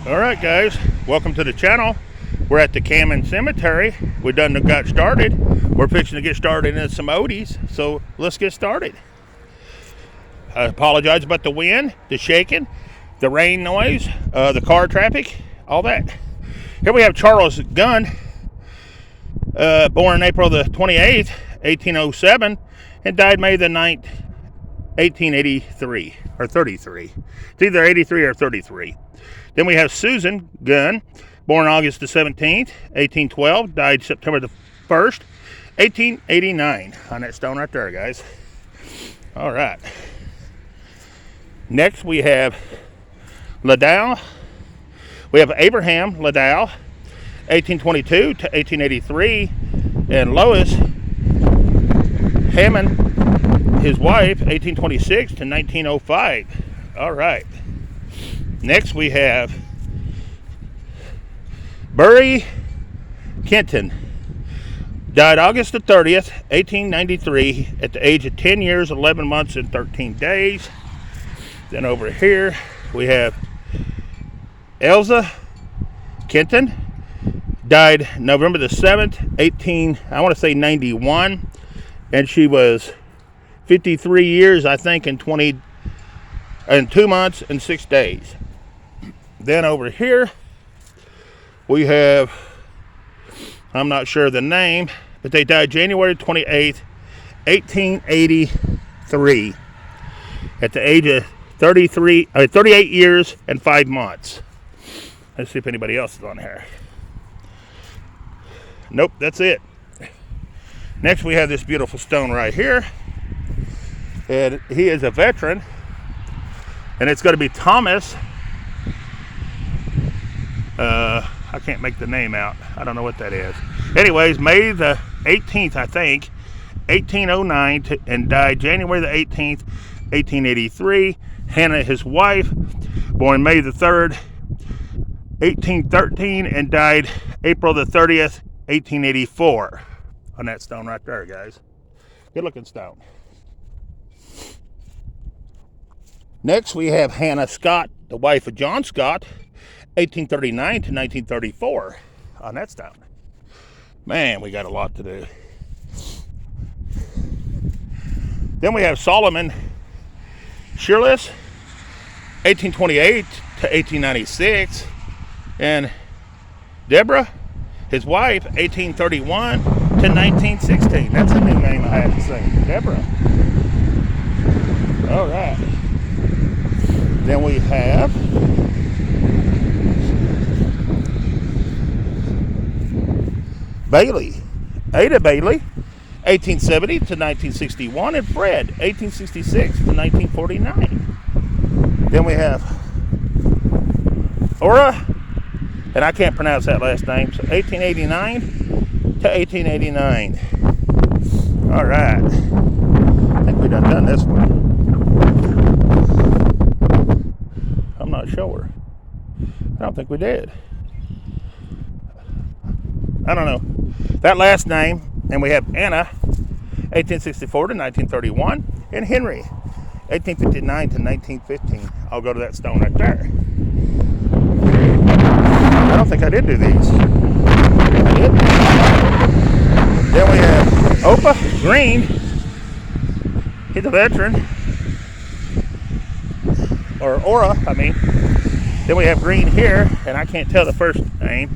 Alright guys, welcome to the channel. We're at the Camden Cemetery. We done got started. We're fixing to get started in some oldies, so let's get started. I apologize about the wind, the shaking, the rain noise, the car traffic, all that. Here we have Charles Gunn, born April the 28th, 1807, and died May the 9th, 1883, or 33. It's either 83 or 33. Then we have Susan Gunn, born August the 17th, 1812, died September the 1st, 1889. On that stone right there, guys. All right. Next we have Liddell. We have Abraham Liddell, 1822 to 1883, and Lois Hammond, his wife, 1826 to 1905. All right. Next we have Burry Kenton, died August the 30th, 1893, at the age of 10 years, 11 months, and 13 days. Then over here we have Elsa Kenton, died November the 7th, 91, and she was 53 years, I think, in 2 months and 6 days. Then over here we have, I'm not sure the name, but they died January 28th, 1883, at the age of 38 years and 5 months. Let's see if anybody else is on here. Nope, that's it. Next we have this beautiful stone right here, and he is a veteran, and it's going to be Thomas. I can't make the name out. I don't know what that is. Anyways, May the 18th, I think, 1809, and died January the 18th, 1883. Hannah, his wife, born May the 3rd, 1813, and died April the 30th, 1884. On that stone right there, guys. Good looking stone. Next, we have Hannah Scott, the wife of John Scott, 1839 to 1934, on that stone. Man, we got a lot to do. Then we have Solomon Shearless, 1828 to 1896, and Deborah, his wife, 1831 to 1916. That's a new name I haven't seen. Deborah. All right. Then we have Bailey, Ada Bailey, 1870 to 1961, and Fred, 1866 to 1949. Then we have Ora, and I can't pronounce that last name, so 1889 to 1889. All right. I think we done this one. I'm not sure. I don't think we did. I don't know. That last name, and we have Anna, 1864 to 1931, and Henry, 1859 to 1915. I'll go to that stone right there. I don't think I did do these. I did. Then we have Opa Green. He's a veteran. Or Aura, I mean. Then we have Green here, and I can't tell the first name.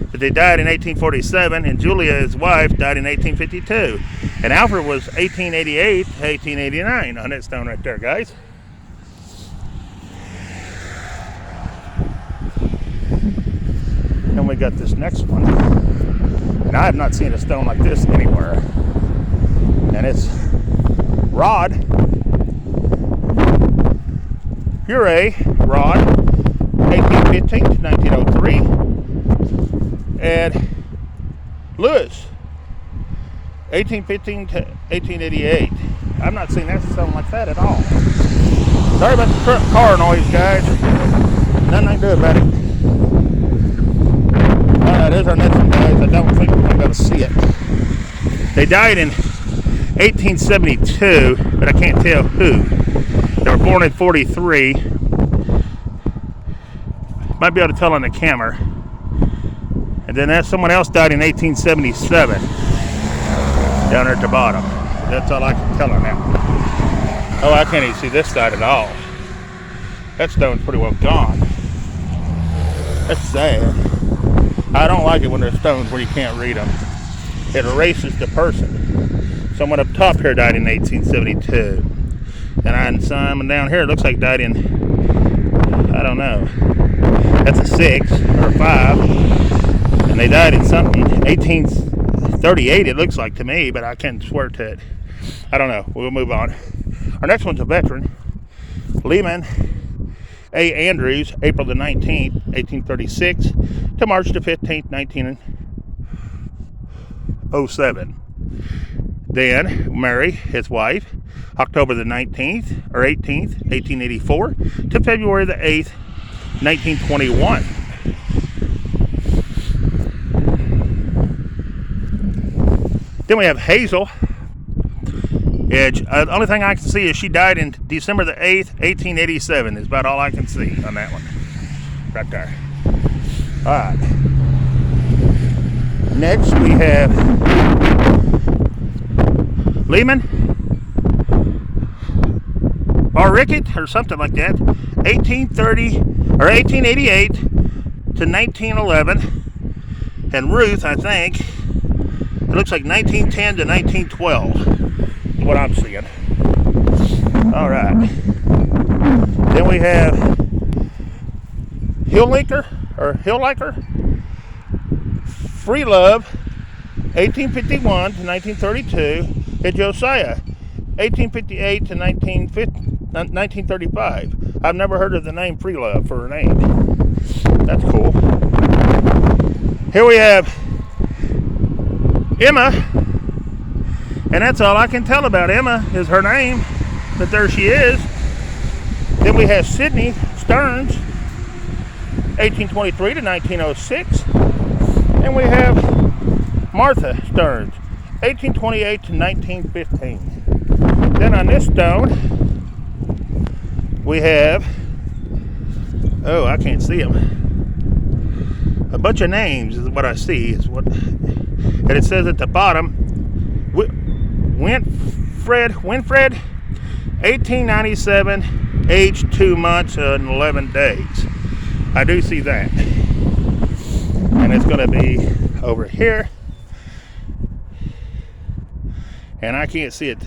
But they died in 1847, and Julia, his wife, died in 1852. And Alfred was 1888 to 1889 on that stone right there, guys. And we got this next one. And I have not seen a stone like this anywhere. And it's Rod, Pure Rod, 1815 to 1903. And Lewis, 1815 to 1888. I've not seen that stone like that at all. Sorry about the car noise, guys. Nothing I can do about it. Alright, here's our next one, guys. I don't think we're going to be able to see it. They died in 1872, but I can't tell who. They were born in 43. Might be able to tell on the camera. And then that someone else died in 1877 down there at the bottom. That's all I can tell on that one. Oh, I can't even see this side at all. That stone's pretty well gone. That's sad. I don't like it when there's stones where you can't read them. It erases the person. Someone up top here died in 1872. And someone down here, it looks like died in, I don't know. That's a 6 or a 5. And they died in something, 1838 it looks like to me, but I can't swear to it. I don't know. We'll move on. Our next one's a veteran. Lehman A. Andrews, April the 19th, 1836 to March the 15th, 1907. Then Mary, his wife, October the 19th or 18th, 1884 to February the 8th, 1921. Then we have Hazel Edge. The only thing I can see is she died in December the 8th, 1887. Is about all I can see on that one. Right there. Alright. Next we have Lehman Barricket or something like that. 1830 or 1888 to 1911. And Ruth, I think, it looks like 1910 to 1912 is what I'm seeing. All right. Then we have Hillliker Free Love, 1851 to 1932, and Josiah, 1858 to 1935. I've never heard of the name Free Love for her name. That's cool. Here we have Emma, and that's all I can tell about Emma is her name, but there she is. Then we have Sidney Stearns, 1823 to 1906, and we have Martha Stearns, 1828 to 1915. Then on this stone we have, oh, I can't see them, a bunch of names is what I see, and it says at the bottom, Winfred, 1897, age 2 months and 11 days. I do see that. And it's going to be over here. And I can't see it.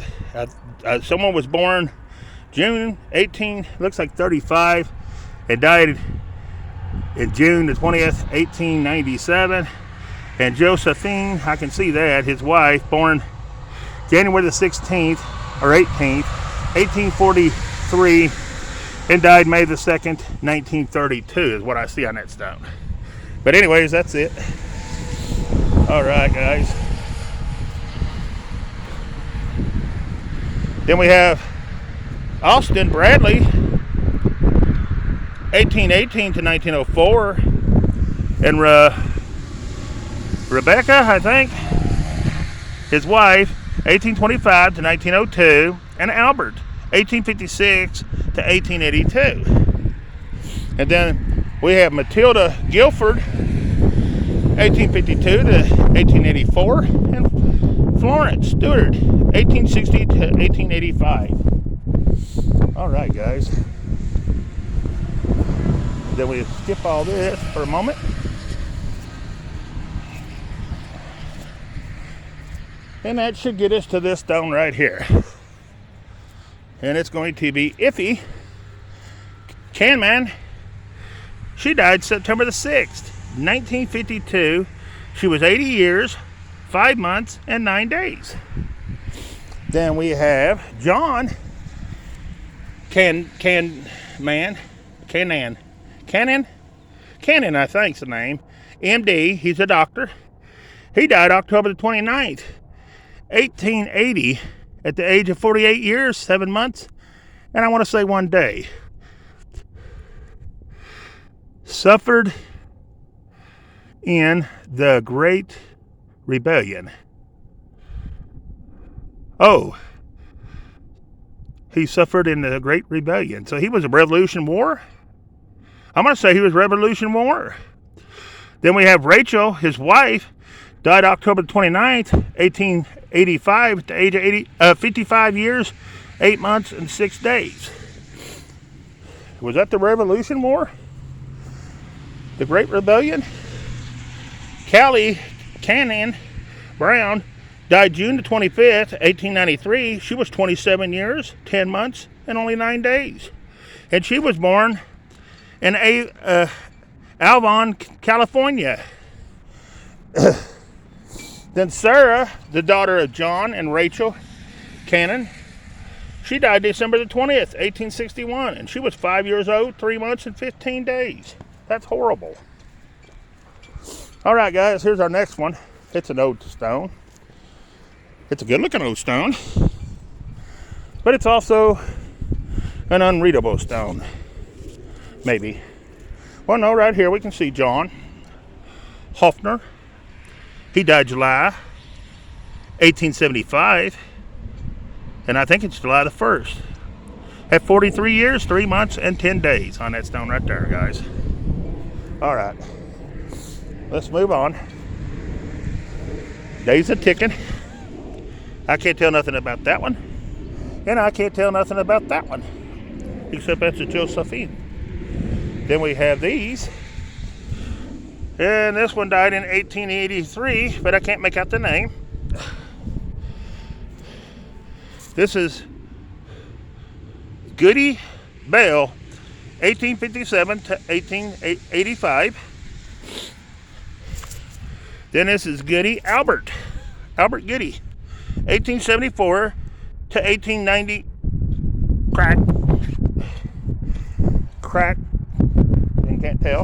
Someone was born June 18, looks like 35, and died in June the 20th, 1897. And Josephine, I can see that, his wife, born January the 16th or 18th, 1843, and died May the 2nd, 1932 is what I see on that stone. But anyways, that's it. All right, guys. Then we have Austin Bradley, 1818 to 1904, and Rebecca, I think, his wife, 1825 to 1902, and Albert, 1856 to 1882. And then we have Matilda Guilford, 1852 to 1884, and Florence Stewart, 1860 to 1885. All right, guys. Then we skip all this for a moment. And that should get us to this stone right here. And it's going to be Iffy Canman. She died September the 6th, 1952. She was 80 years, 5 months, and 9 days. Then we have John Cannon, I think's the name. MD, he's a doctor. He died October the 29th, 1880, at the age of 48 years, 7 months, and I want to say 1 day. Suffered in the Great Rebellion. Oh, he suffered in the Great Rebellion. So he was a Revolution War? I'm going to say he was Revolution War. Then we have Rachel, his wife, died October 29th, 1885, at the age of 55 years, 8 months, and 6 days. Was that the Revolution War? The Great Rebellion? Callie Cannon Brown died June the 25th, 1893. She was 27 years, 10 months, and only 9 days. And she was born in Alvon, California. Then Sarah, the daughter of John and Rachel Cannon, she died December the 20th, 1861, and she was 5 years old, 3 months, and 15 days. That's horrible. All right, guys, here's our next one. It's an old stone. It's a good-looking old stone, but it's also an unreadable stone, maybe. Well, no, right here we can see John Hoffner. He died July 1875, and I think it's July the 1st. At 43 years, 3 months, and 10 days on that stone right there, guys. All right, let's move on. Days are ticking. I can't tell nothing about that one, and I can't tell nothing about that one, except that's a Josephine. Then we have these. And this one died in 1883, but I can't make out the name. This is Goody Bell, 1857 to 1885. Then this is Goody Albert Goody, 1874 to 1890. Crack. You can't tell.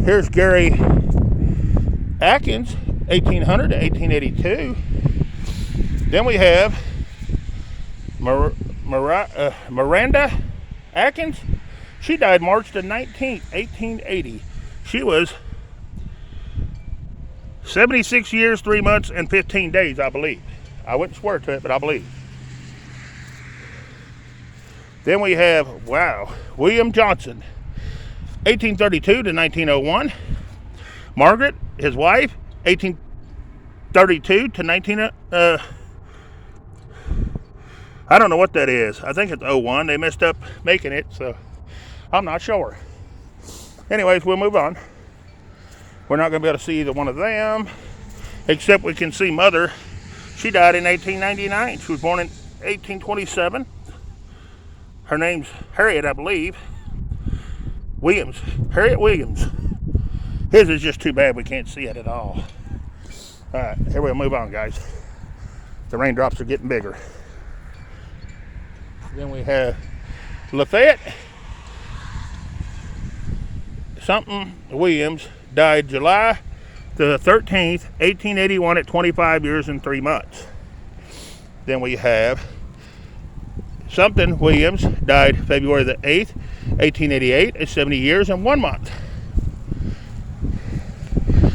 Here's Gary Atkins, 1800 to 1882. Then we have Miranda Atkins. She died March the 19th, 1880. She was 76 years, 3 months, and 15 days, I believe. I wouldn't swear to it, but I believe. Then we have, William Johnson, 1832 to 1901. Margaret, his wife, 1832 to 19... I don't know what that is. I think it's 01. They messed up making it, so I'm not sure. Anyways, we'll move on. We're not going to be able to see either one of them, except we can see Mother. She died in 1899. She was born in 1827. Her name's Harriet, I believe. Harriet Williams. His is just too bad we can't see it at all. All right, here we'll move on, guys. The raindrops are getting bigger. Then we have Lafayette Williams, died July the 13th, 1881 at 25 years and 3 months. Then we have Williams, died February the 8th, 1888 at 70 years and 1 month.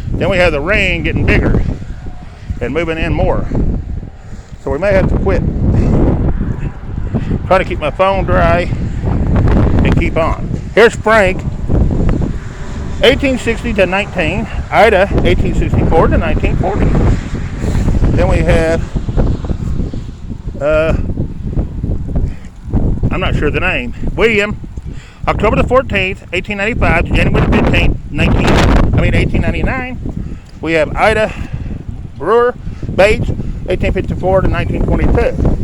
Then we have the rain getting bigger and moving in more. So we may have to quit. Trying to keep my phone dry and keep on. Here's Frank, 1860 to 19. Ida, 1864 to 1940. Then we have, I'm not sure the name. William, October the 14th, 1895 to January the 15th, 1899. We have Ida Brewer Bates, 1854 to 1922.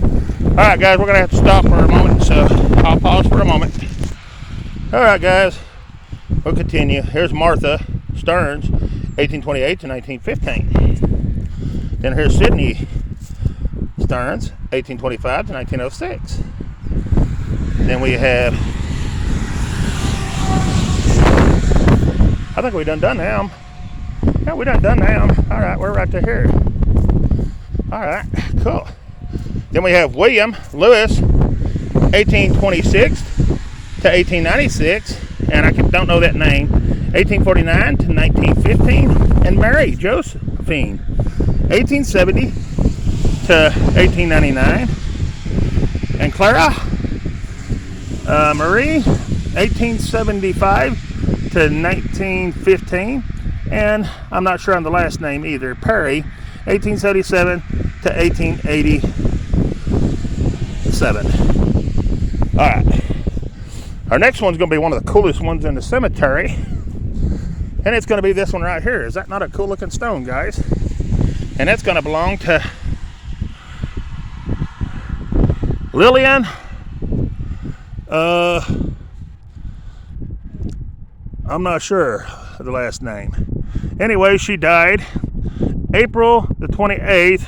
All right, guys, we're going to have to stop for a moment, so I'll pause for a moment. All right, guys, we'll continue. Here's Martha Stearns, 1828 to 1915. Then here's Sydney Stearns, 1825 to 1906. Then we have, I think we done them. Yeah, we done them. All right, we're right to here. All right, cool. Then we have William Lewis, 1826 to 1896, and I don't know that name, 1849 to 1915, and Mary Josephine, 1870 to 1899, and Clara Marie 1875 to 1915. And I'm not sure on the last name either. Perry, 1877 to 1887. All right. Our next one's going to be one of the coolest ones in the cemetery. And it's going to be this one right here. Is that not a cool looking stone, guys? And it's going to belong to Lillian. I'm not sure of the last name. Anyway, she died April the 28th,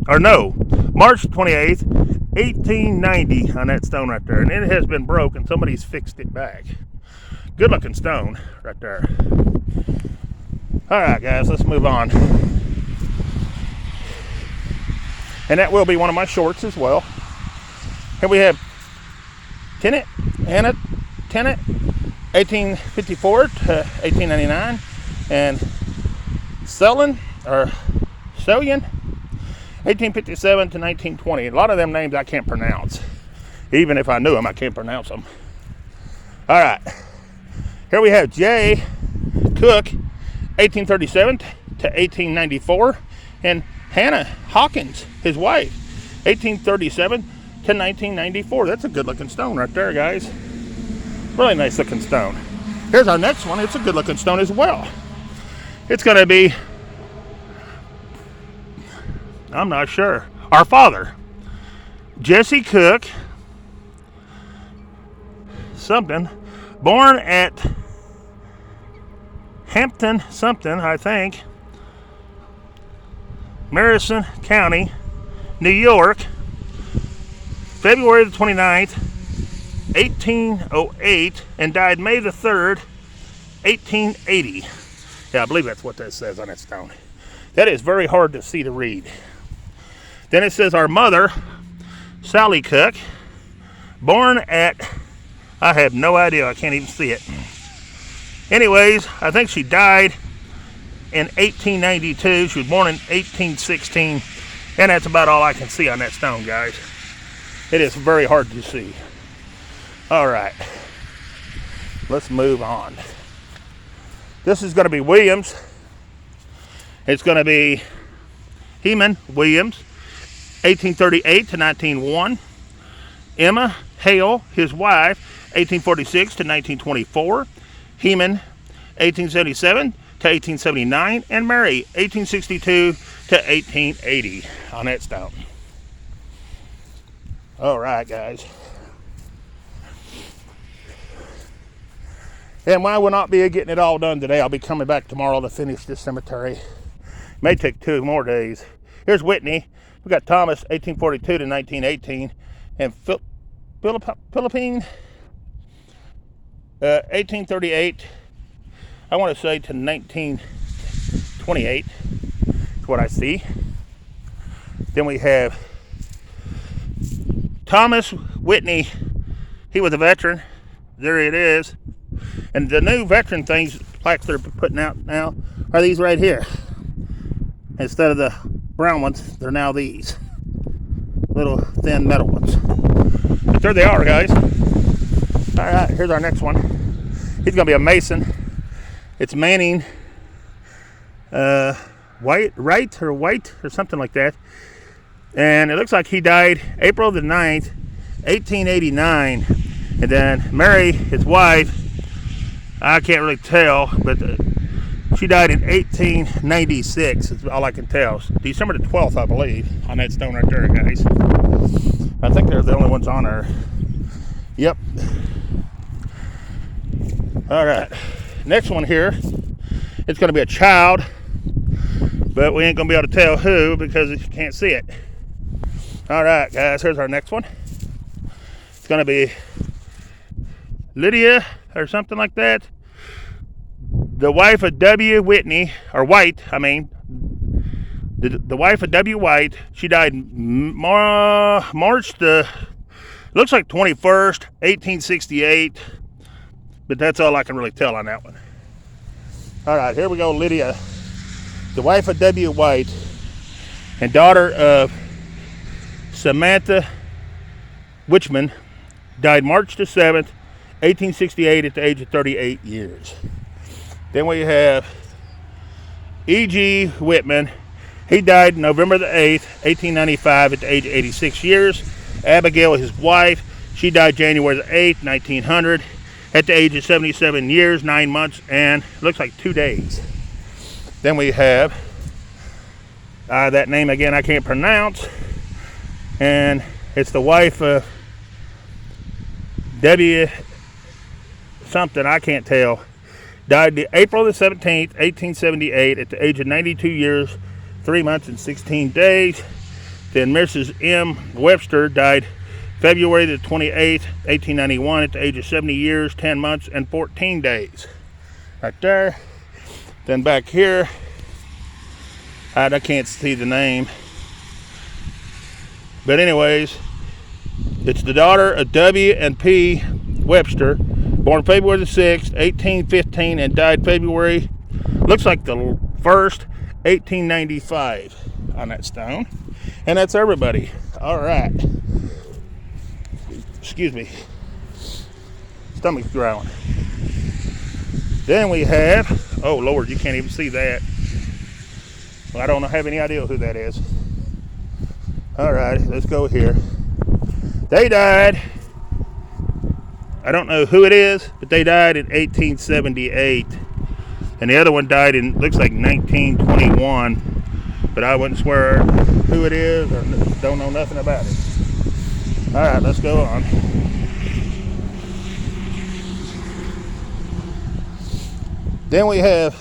or no, March 28th, 1890 on that stone right there. And it has been broken. Somebody's fixed it back. Good looking stone right there. All right, guys, let's move on. And that will be one of my shorts as well. Here we have Anna Tennant, 1854 to 1899, and Selyan, 1857 to 1920. A lot of them names I can't pronounce. Even if I knew them, I can't pronounce them. All right. Here we have J. Cook, 1837 to 1894, and Hannah Hawkins, his wife, 1837 to 1994. That's a good looking stone right there, guys. Really nice looking stone. Here's our next one. It's a good looking stone as well. It's going to be, I'm not sure, our father, Jesse Cook, something, born at Hampton something, I think, Madison County, New York, February the 29th, 1808, and died May the 3rd, 1880. Yeah, I believe that's what that says on that stone. That is very hard to see to read. Then it says our mother, Sally Cook, born at, I have no idea, I can't even see it. Anyways, I think she died in 1892. She was born in 1816. And that's about all I can see on that stone, guys. It is very hard to see. All right. Let's move on. This is going to be Williams. It's going to be Heman Williams, 1838 to 1901. Emma Hale, his wife, 1846 to 1924. Heman, 1877 to 1879, and Mary, 1862 to 1880 on that stone. All right, guys. And I will not be getting it all done today. I'll be coming back tomorrow to finish this cemetery. May take 2 more days. Here's Whitney. We got Thomas, 1842 to 1918, and Philippine, 1838, I want to say to 1928, is what I see. Then we have Thomas Whitney. He was a veteran. There it is. And the new veteran things, plaques they're putting out now, are these right here. Instead of the brown ones, they're now these little thin metal ones. But there they are, guys. All right, here's our next one. He's going to be a Mason. It's Manning, White or something like that. And it looks like he died April the 9th, 1889. And then Mary, his wife, I can't really tell, but she died in 1896. That's all I can tell. December the 12th, I believe, on that stone right there, guys. I think they're the only ones on there. Yep. All right. Next one here, it's going to be a child, but we ain't going to be able to tell who because you can't see it. All right, guys, here's our next one. It's going to be Lydia or something like that. The wife of W. Whitney, or White, I mean. The wife of W. White. She died March the, looks like 21st, 1868. But that's all I can really tell on that one. All right, here we go, Lydia. The wife of W. White and daughter of Samantha Wichman, died March the 7th, 1868 at the age of 38 years. Then we have E.G. Whitman. He died November the 8th, 1895 at the age of 86 years. Abigail, his wife, she died January the 8th, 1900 at the age of 77 years, 9 months, and looks like 2 days. Then we have that name again I can't pronounce, and it's the wife of W. something, I can't tell. Died April the 17th, 1878 at the age of 92 years, 3 months and 16 days. Then Mrs. M. Webster died February the 28th, 1891 at the age of 70 years, 10 months and 14 days. Right there. Then back here, I can't see the name. But anyways, it's the daughter of W. and P. Webster, born February the 6th, 1815, and died February, looks like the 1st, 1895 on that stone. And that's everybody. All right. Excuse me. Stomach's growling. Then we have, oh Lord, you can't even see that. Well, I don't have any idea who that is. All right, let's go here. They died, I don't know who it is, but they died in 1878. And the other one died in, looks like 1921. But I wouldn't swear who it is or don't know nothing about it. All right, let's go on. Then we have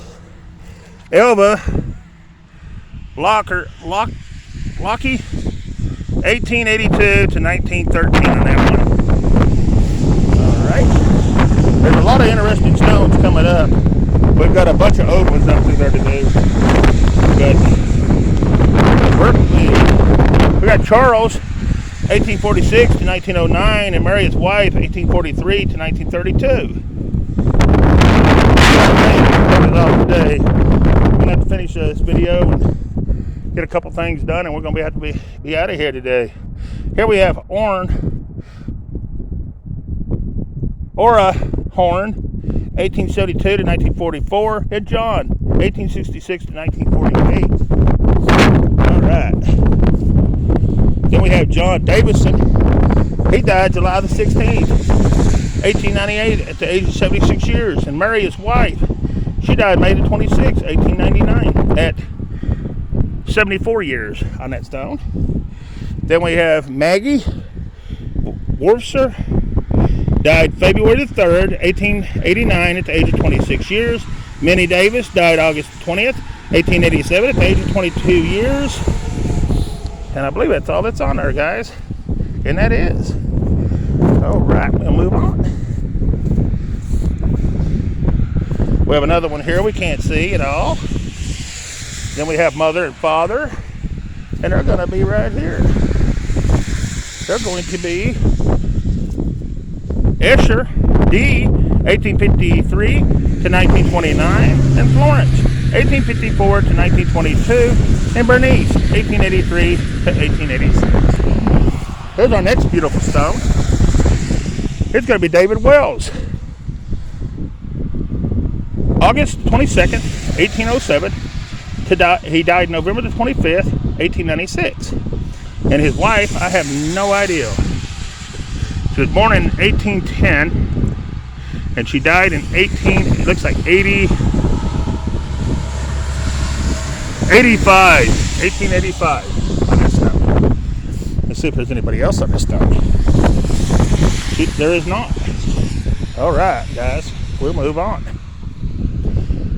Elva Lockie, 1882 to 1913 on that one. All right. There's a lot of interesting stones coming up. We've got a bunch of old ones up through there today. We got Charles, 1846 to 1909, and Mary, his wife, 1843 to 1932. Today. We're going to have to finish this video and get a couple things done, and we're going to have to be out of here today. Here we have Ora Horn, 1872 to 1944, and John, 1866 to 1948. All right. Then we have John Davison. He died July the 16th, 1898 at the age of 76 years. And Mary, his wife, she died May the 26th, 1899 at 74 years on that stone. Then we have Maggie Worcester, died February the 3rd, 1889 at the age of 26 years. Minnie Davis died August 20th, 1887 at the age of 22 years. And I believe that's all that's on there, guys. And that is. All right, we'll move on. We have another one here we can't see at all. Then we have Mother and Father. And they're going to be right here. They're going to be Escher D, 1853 to 1929, and Florence, 1854 to 1922, and Bernice, 1883 to 1886. Here's our next beautiful stone. It's going to be David Wells. August 22nd, 1807, he died November the 25th, 1896. And his wife, I have no idea. She was born in 1810, and she died in 85. On this stone. Let's see if there's anybody else on this stone. There is not. All right, guys, we'll move on.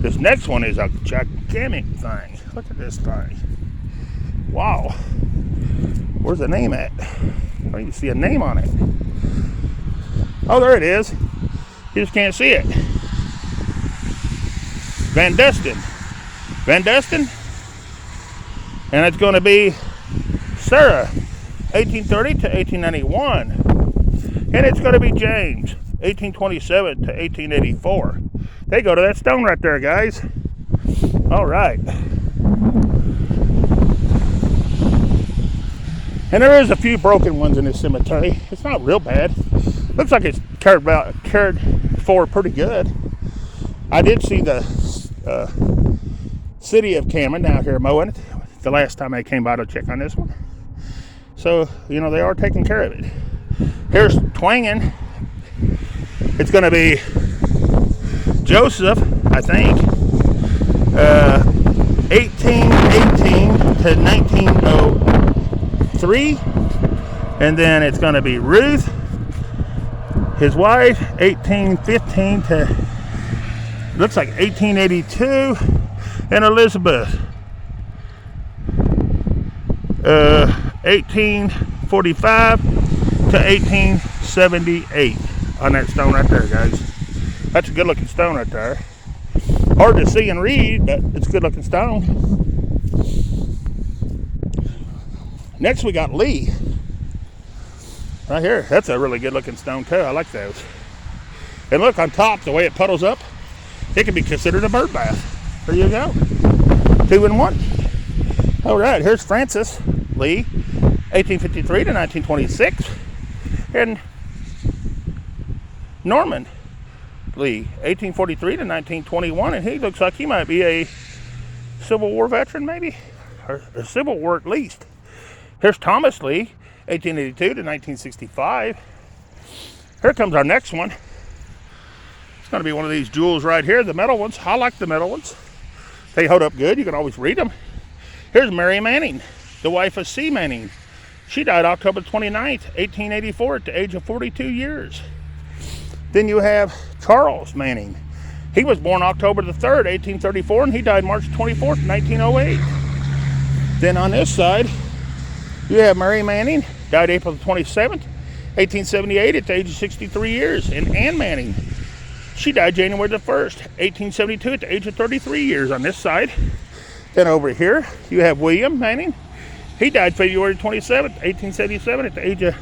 This next one is a gigantic thing. Look at this thing. Wow. Where's the name at? I don't even see a name on it. Oh, there it is. You just can't see it. Van Dustin. And it's going to be Sarah, 1830 to 1891. And it's going to be James, 1827 to 1884. They go to that stone right there, guys. All right. And there is a few broken ones in this cemetery. It's not real bad. Looks like it's cared for pretty good. I did see the city of Camden out here mowing it the last time I came by to check on this one. So, you know, they are taking care of it. Here's twanging. It's going to be Joseph, I think, 1818 to 1903. And then it's going to be Ruth, his wife, 1815 to, looks like 1882. And Elizabeth, 1845 to 1878 on that stone right there, guys. That's a good looking stone right there. Hard to see and read, but it's a good looking stone. Next we got Lee. Right here. That's a really good looking stone too. I like those. And look on top, the way it puddles up, it can be considered a bird bath. There you go. 2 in 1. All right, here's Francis Lee, 1853 to 1926. And Norman Lee, 1843 to 1921. And he looks like he might be a Civil War veteran, maybe, or a Civil War at least. Here's Thomas Lee, 1882 to 1965. Here comes our next one. It's going to be one of these jewels right here, the metal ones. I like the metal ones. They hold up good. You can always read them. Here's Mary Manning, the wife of C. Manning. She died October 29th, 1884 at the age of 42 years. Then you have Charles Manning. He was born October the 3rd, 1834, and he died March 24th, 1908. Then on this side, you have Mary Manning, died April the 27th, 1878 at the age of 63 years. And Ann Manning, she died January the 1st, 1872 at the age of 33 years on this side. Then over here, you have William Manning. He died February 27th, 1877 at the age of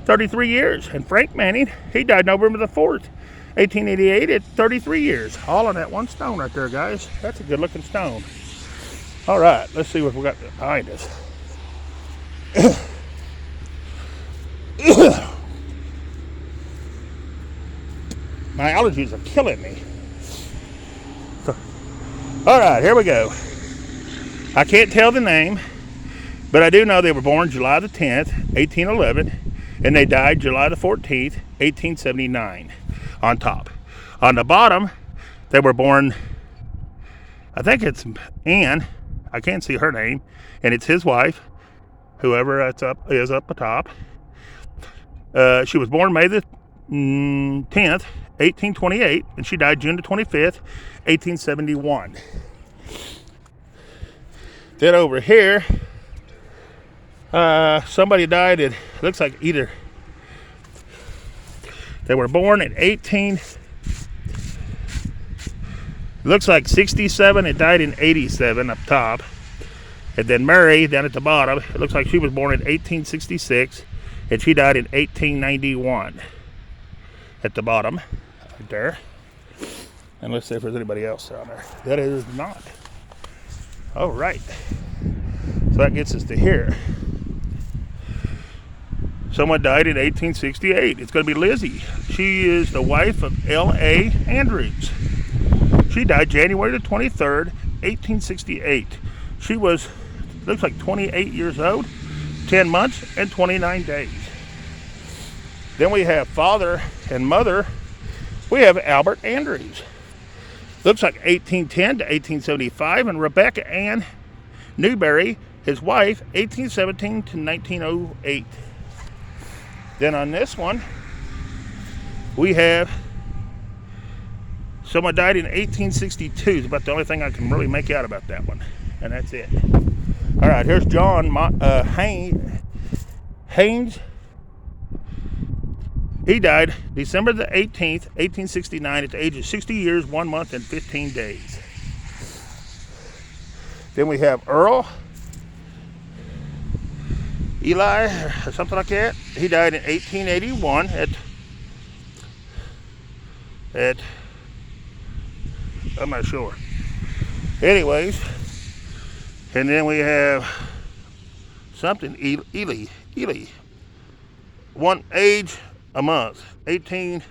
33 years. And Frank Manning, he died November the 4th, 1888 at 33 years. All on that one stone right there, guys. That's a good looking stone. All right, let's see what we got behind us. My allergies are killing me. All right, here we go. I can't tell the name, but I do know they were born July the 10th, 1811, and they died July the 14th, 1879 on top. On the bottom, they were born, I think it's Ann, I can't see her name, and it's his wife, whoever that's up is up the top. She was born May the 10th, 1828, and she died June the 25th, 1871. Then over here, somebody died at, looks like either, they were born at looks like 67, it died in 87 up top. And then Mary, down at the bottom, it looks like she was born in 1866, and she died in 1891 at the bottom, right there. And let's see if there's anybody else down there. That is not. All right. So that gets us to here. Someone died in 1868. It's going to be Lizzie. She is the wife of L.A. Andrews. She died January the 23rd, 1868. She was, looks like 28 years old, 10 months, and 29 days. Then we have father and mother. We have Albert Andrews. Looks like 1810 to 1875, and Rebecca Ann Newberry, his wife, 1817 to 1908. Then on this one, we have someone died in 1862. It's about the only thing I can really make out about that one, and that's it. All right, here's John Haynes. He died December the 18th, 1869 at the age of 60 years, 1 month, and 15 days. Then we have Earl Eli, or something like that. He died in 1881 at I'm not sure. Anyways, and then we have something Ely. One age a month. 18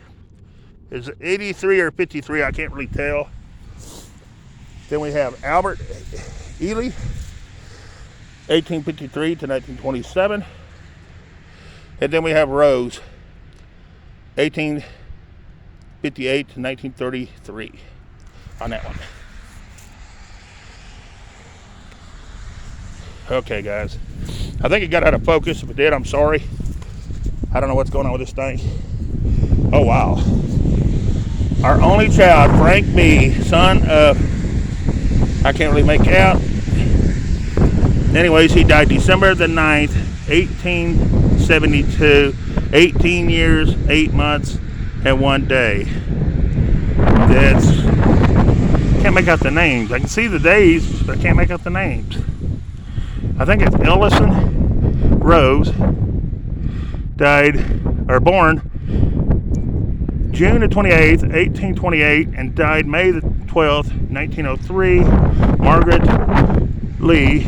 is 83 or 53, I can't really tell. Then we have Albert Ely, 1853 to 1927. And then we have Rose, 1858 to 1933 on that one. Okay, guys. I think it got out of focus. If it did, I'm sorry. I don't know what's going on with this thing. Oh, wow. Our only child, Frank B., son of, I can't really make out. Anyways, he died December the 9th, 1872. 18 years, 8 months, and 1 day. Can't make out the names. I can see the days, but I can't make out the names. I think it's Ellison Rose, born June the 28th, 1828, and died May the 12th, 1903. Margaret Lee,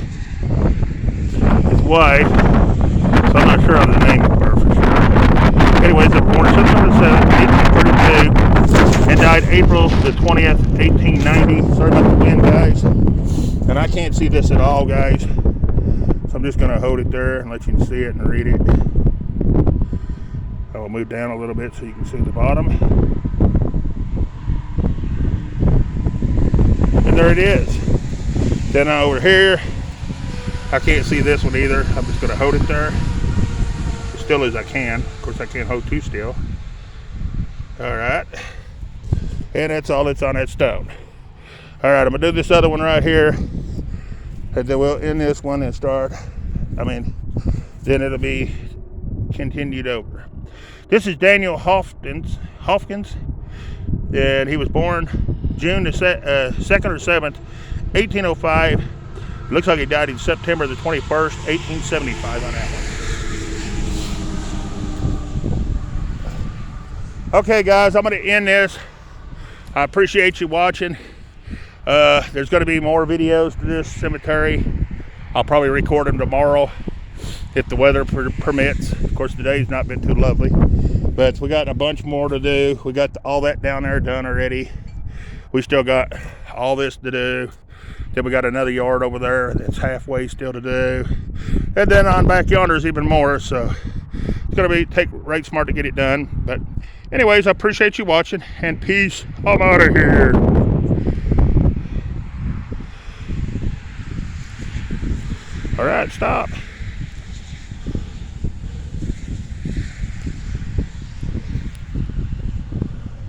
his wife, so I'm not sure of the name of her for sure. Anyways, they were born September 7th, 1832, and died April the 20th, 1890. Sorry about the wind, guys. And I can't see this at all, guys. So I'm just going to hold it there and let you see it and read it. I will move down a little bit so you can see the bottom. And there it is. Then over here, I can't see this one either. I'm just going to hold it there as still as I can. Of course, I can't hold too still. All right. And that's all that's on that stone. All right, I'm going to do this other one right here. And then we'll end this one and start. Then it'll be continued over. This is Daniel Hopkins, and he was born June the 2nd or 7th, 1805. Looks like he died in September the 21st, 1875 on that one. Okay, guys, I'm going to end this. I appreciate you watching. There's going to be more videos to this cemetery. I'll probably record them tomorrow if the weather permits. Of course, today's not been too lovely, but we got a bunch more to do. We got all that down there done already. We still got all this to do. Then we got another yard over there that's halfway still to do. And then on back yonder is even more. So it's going to take right smart to get it done. But anyways, I appreciate you watching, and peace. I'm out of here. All right, stop.